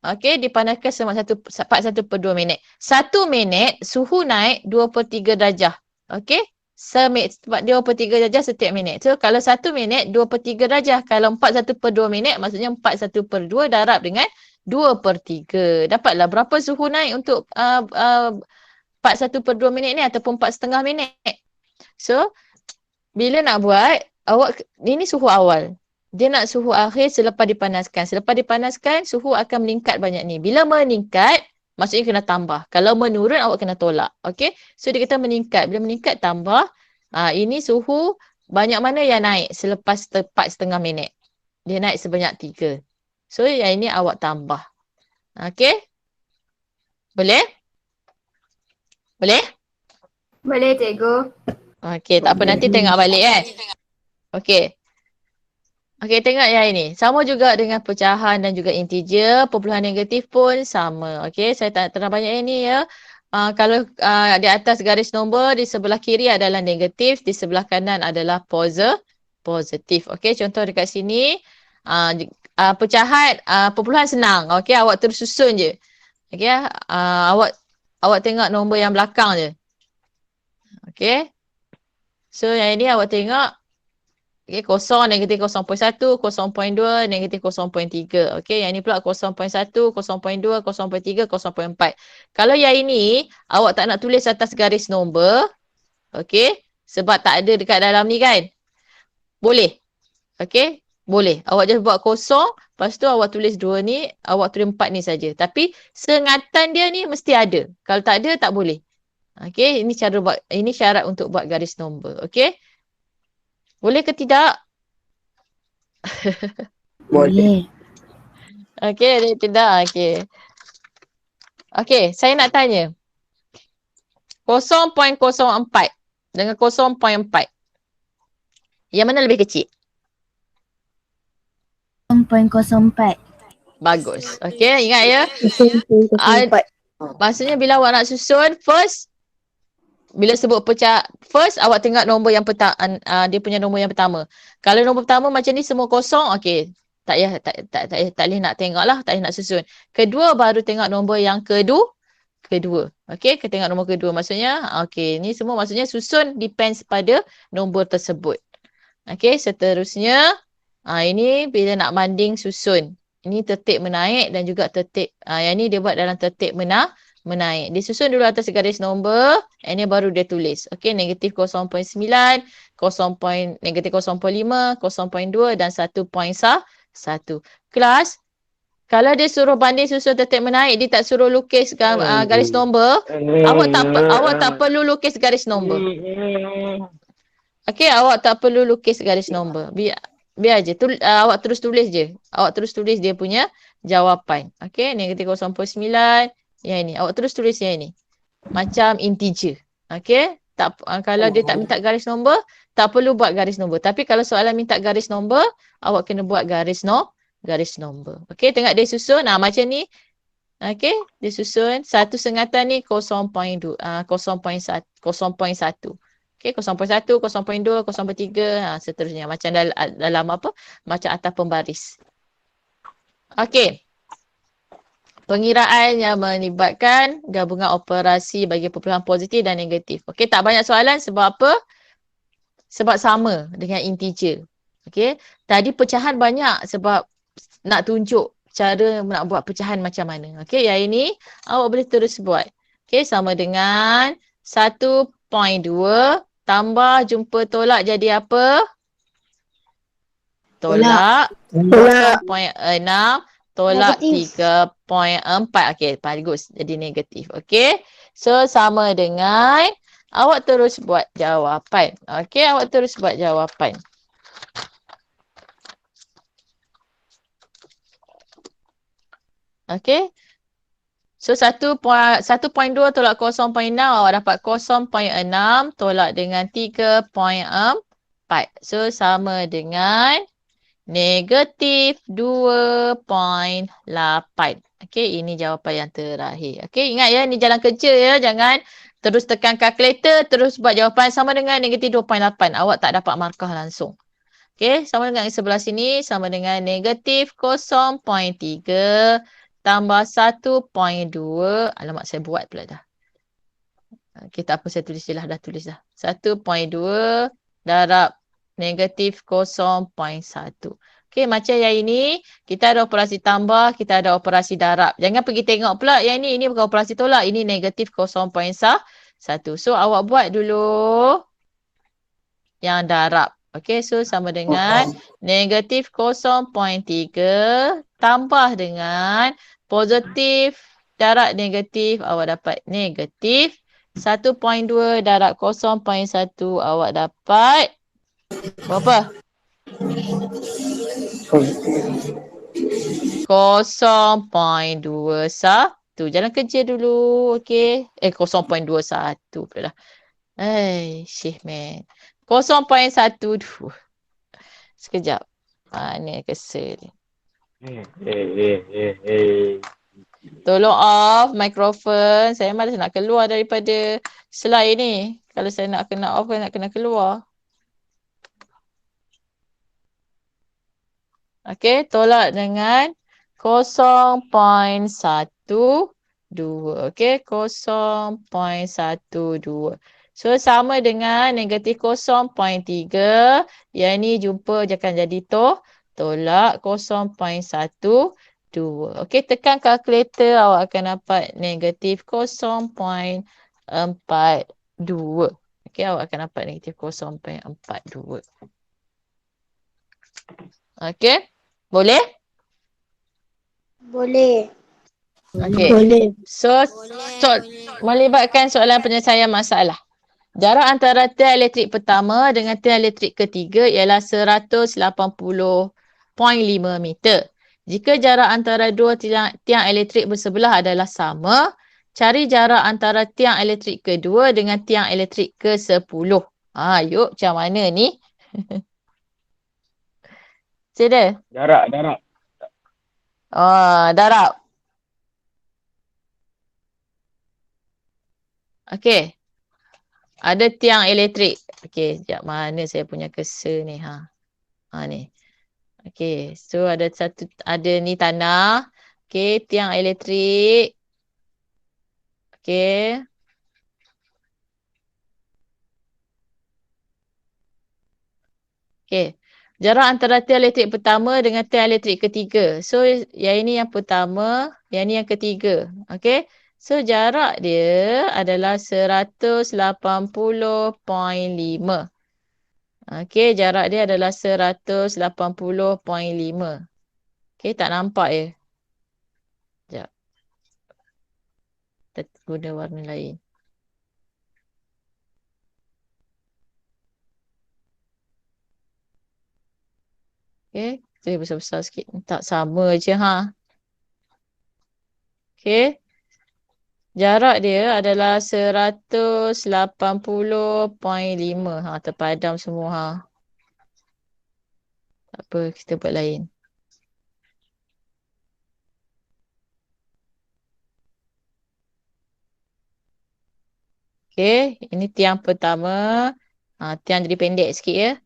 Okey, dipanaskan selama 41/2 minit. 1 minit suhu naik 2/3 darjah. Okey? Sebab 2/3 darjah setiap minit. So kalau 1 minit 2/3 darjah. Kalau 41/2 minit maksudnya 41/2 darab dengan 2/3. Dapatlah berapa suhu naik untuk 41/2 minit ni ataupun 4,5 minit. So bila nak buat, ini suhu awal. Dia nak suhu akhir selepas dipanaskan. Selepas dipanaskan, suhu akan meningkat banyak ni. Bila meningkat, maksudnya kena tambah. Kalau menurun, awak kena tolak. Okay? So, dia kata meningkat. Bila meningkat, tambah. Ini suhu banyak mana yang naik selepas 4,5 minit. Dia naik sebanyak 3. So, yang ini awak tambah. Okay? Boleh? Boleh? Boleh cikgu. Okay, tak apa. Nanti tengok balik Okay. Okey, tengok yang ini. Sama juga dengan pecahan dan juga integer. Perpuluhan negatif pun sama. Okey, saya tak terang banyak yang ni ya. Kalau di atas garis nombor, di sebelah kiri adalah negatif. Di sebelah kanan adalah positif. Okey, contoh dekat sini. Pecahan, perpuluhan senang. Okey, awak terus susun je. Okey, awak tengok nombor yang belakang je. Okey. So, yang ini awak tengok. Okay, 0, negatif 0.1, 0.2, negatif 0.3. Okay, yang ini pula 0.1, 0.2, 0.3, 0.4. Kalau yang ini, awak tak nak tulis atas garis nombor. Okay, sebab tak ada dekat dalam ni kan. Boleh. Okay, boleh. Awak just buat 0, lepas tu awak tulis 2 ni, awak tulis 4 ni saja. Tapi, sengatan dia ni mesti ada. Kalau tak ada, tak boleh. Okay, ini cara buat, ini syarat untuk buat garis nombor. Okay. Boleh ke tidak? Boleh. Okey, tidak. Okey. Okey, saya nak tanya. 0.04 dengan 0.4. Yang mana lebih kecil? 0.04. Bagus. Okey, ingat ya. 0.04. Maksudnya bila awak nak susun, bila sebut pecah, first awak tengok nombor yang dia punya nombor yang pertama. Kalau nombor pertama macam ni semua kosong, okey. Tak boleh nak tengok lah, tak boleh nak susun. Kedua baru tengok nombor yang kedua. Okey, kita tengok nombor kedua. Maksudnya, okey, ni semua maksudnya susun depends pada nombor tersebut. Okey, seterusnya, ini bila nak banding susun. Ini tertib menaik dan juga tertib, yang ni dia buat dalam tertib menaik. Dia susun dulu atas garis nombor. Ini baru dia tulis. Okey, negatif 0.9, negatif 0.5, 0.2 dan 1.1. Kelas, kalau dia suruh banding susun tertib menaik, dia tak suruh lukis garis nombor, awak tak perlu lukis garis nombor. Okey, awak tak perlu lukis garis nombor. Biar je. Awak terus tulis je. Awak terus tulis dia punya jawapan. Okey, negatif 0.9. Yang ini. Awak terus tulis yang ini. Macam integer. Okey. Kalau dia tak minta garis nombor, tak perlu buat garis nombor. Tapi kalau soalan minta garis nombor, awak kena buat garis nombor. Okey. Tengok dia susun. Macam ni. Okey. Dia susun. Satu sengatan ni 0.1. Okey. 0.1, 0.2, 0.3. Seterusnya. Macam dalam apa? Macam atas pembaris. Okey. Pengiraan yang melibatkan gabungan operasi bagi perpuluhan positif dan negatif. Okey, tak banyak soalan sebab apa? Sebab sama dengan integer. Okey, tadi pecahan banyak sebab nak tunjuk cara nak buat pecahan macam mana. Okey, yang ini awak boleh terus buat. Okey, sama dengan 1.2 tambah jumpa tolak jadi apa? tolak Tolak. 0.6 tolak Negatif. 3.4. Okey, bagus. Jadi negatif. Okey. So, sama dengan awak terus buat jawapan. Okey, awak terus buat jawapan. Okey. So 1.2 tolak 0.6 awak dapat 0.6 tolak dengan 3.4. So sama dengan negatif 2.8. Okey, ini jawapan yang terakhir. Okey, ingat ya, ni jalan kerja ya. Jangan terus tekan kalkulator, terus buat jawapan sama dengan negatif 2.8. Awak tak dapat markah langsung. Okey, sama dengan yang sebelah sini, sama dengan negatif 0.3 tambah 1.2. Alamak, saya buat pula dah. Okey, tak apa, saya tulis je lah. Dah tulis dah. 1.2 darab negatif 0.1. Okey, macam yang ini, kita ada operasi tambah, kita ada operasi darab. Jangan pergi tengok pula yang ini bukan operasi tolak. Ini negatif 0.1. So, awak buat dulu yang darab. Okey, so sama dengan negatif 0.3 tambah dengan positif darab negatif, awak dapat negatif 1.2 darab 0.1, awak dapat berapa? 0.21. Jalan kerja dulu. Okey. 0.21 pula dah. Syih man. 0.12. Sekejap. Mana kesel. Tolong off mikrofon. Saya malas nak keluar daripada slide ni. Kalau saya nak kena off, nak kena keluar. Okey, tolak dengan 0.12. Okey, 0.12. So, sama dengan negatif 0.3. Yang ni jumpa akan jadi tolak 0.12. Okey, tekan kalkulator, awak akan dapat negatif 0.42. Okey, awak akan dapat negatif 0.42. Okey, boleh? Boleh. Okey. Boleh. So, melibatkan soalan penyelesaian masalah. Jarak antara tiang elektrik pertama dengan tiang elektrik ketiga ialah 180.5 meter. Jika jarak antara dua tiang elektrik bersebelah adalah sama, cari jarak antara tiang elektrik kedua dengan tiang elektrik ke-10. Yuk, macam mana ni? Sida? Darab. Darab. Okey. Ada tiang elektrik. Okey, sekejap mana saya punya cursor ni. Ni. Okey, so ada ni tanah. Okey, tiang elektrik. Okey. Okey. Jarak antara tiang elektrik pertama dengan tiang elektrik ketiga. So, yang ini yang pertama, yang ini yang ketiga. Okey. So, jarak dia adalah 180.5. Okey, jarak dia adalah 180.5. Okey, tak nampak ya? Sekejap. Kita guna warna lain. Okey, saya besar-besar sikit. Tak sama je Okey. Jarak dia adalah 180.5. Terpadam semua Tak apa, kita buat lain. Okey, ini tiang pertama. Tiang jadi pendek sikit ya.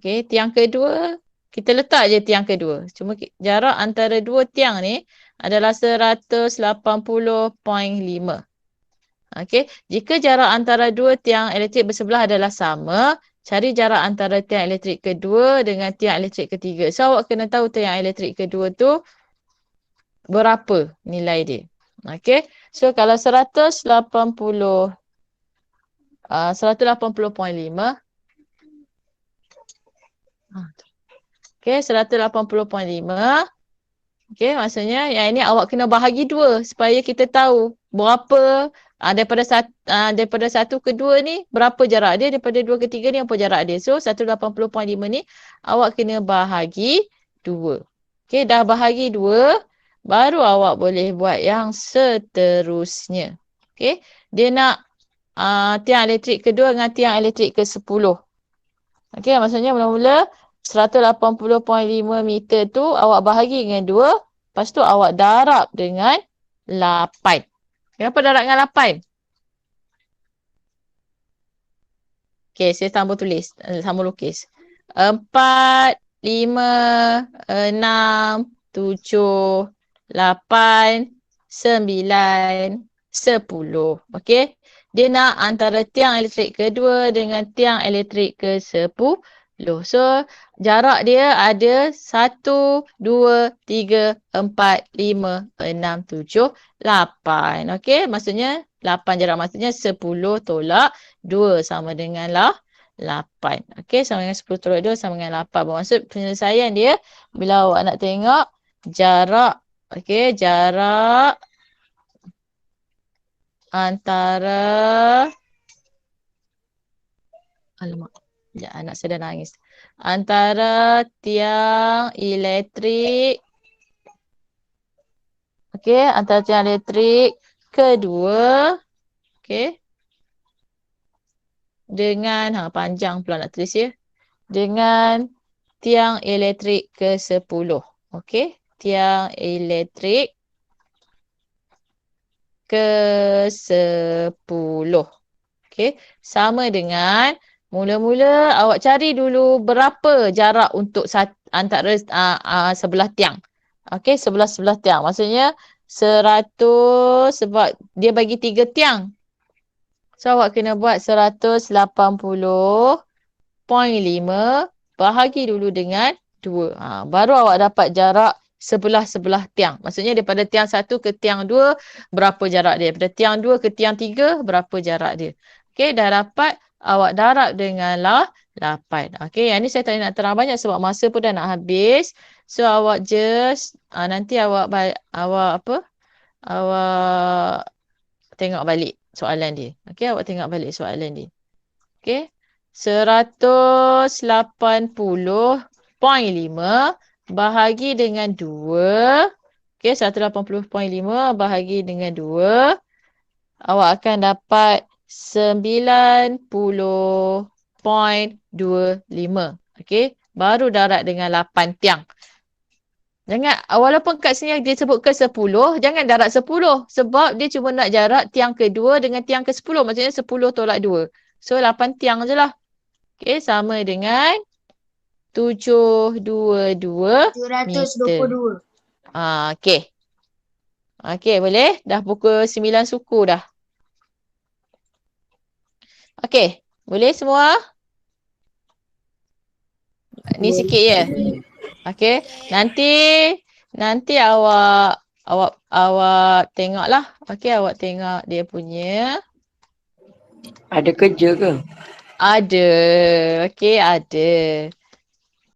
Okey, tiang kedua. Kita letak je tiang kedua. Cuma jarak antara dua tiang ni adalah 180.5. Okey, jika jarak antara dua tiang elektrik bersebelah adalah sama, cari jarak antara tiang elektrik kedua dengan tiang elektrik ketiga. So, awak kena tahu tiang elektrik kedua tu berapa nilai dia. Okey, so kalau 180.5. Okey, 180.5. Okey, maksudnya yang ini awak kena bahagi 2 supaya kita tahu berapa daripada 1 ke 2 ni berapa jarak dia, daripada 2 ke 3 ni apa jarak dia. So 180.5 ni awak kena bahagi 2. Okey, dah bahagi 2, baru awak boleh buat yang seterusnya. Okey, dia nak tiang elektrik kedua dengan tiang elektrik ke-10. Okey, maksudnya mula-mula 180.5 meter tu awak bahagi dengan 2, lepas tu awak darab dengan 8. Kenapa darab dengan 8? Okey, saya sambung tulis, sambung lukis. 4, 5, 6, 7, 8, 9, 10. Okey. Dia nak antara tiang elektrik kedua dengan tiang elektrik ke-10. So, jarak dia ada 1, 2, 3, 4, 5, 6, 7, 8. Okey, maksudnya 8 jarak maksudnya 10 tolak 2 sama dengan 8. Okey, sama dengan 10 tolak 2 sama dengan 8. Bermaksud penyelesaian dia bila awak nak tengok jarak, okey, jarak antara anak saya dah nangis. Antara tiang elektrik, okey, antara tiang elektrik kedua, okey, dengan panjang pula nak tulis ya. Dengan tiang elektrik ke-10. Okey, tiang elektrik ke-10. Okey, sama dengan mula-mula awak cari dulu berapa jarak untuk antara sebelah tiang. Okey, sebelah tiang. Maksudnya 100 sebab dia bagi 3 tiang. So awak kena buat 180.5 bahagi dulu dengan 2. Baru awak dapat jarak sebelah-sebelah tiang. Maksudnya daripada tiang 1 ke tiang 2 berapa jarak dia. Daripada tiang 2 ke tiang 3 berapa jarak dia. Okey, dah dapat, awak darab dengan 8. Okey, yang ni saya tak nak terang banyak sebab masa pun dah nak habis. So awak just nanti awak tengok balik soalan dia. Okey, awak tengok balik soalan dia. Okey. 180.5 bahagi dengan 2. Okey, 180.5 bahagi dengan 2. Awak akan dapat 90.25. Okey, baru darab dengan 8 tiang. Jangan, walaupun kat sini dia sebut ke 10, jangan darab 10. Sebab dia cuma nak jarak tiang kedua dengan tiang ke-10. Maksudnya 10 tolak 2. So, 8 tiang je lah. Okey, sama dengan 722 meter. Okey. Okey, boleh? Dah pukul 9 suku dah. Okey, boleh semua? Ni sikit je. Okey, nanti awak tengoklah. Okey, awak tengok dia punya. Ada kerja ke? Ada. Okey, ada.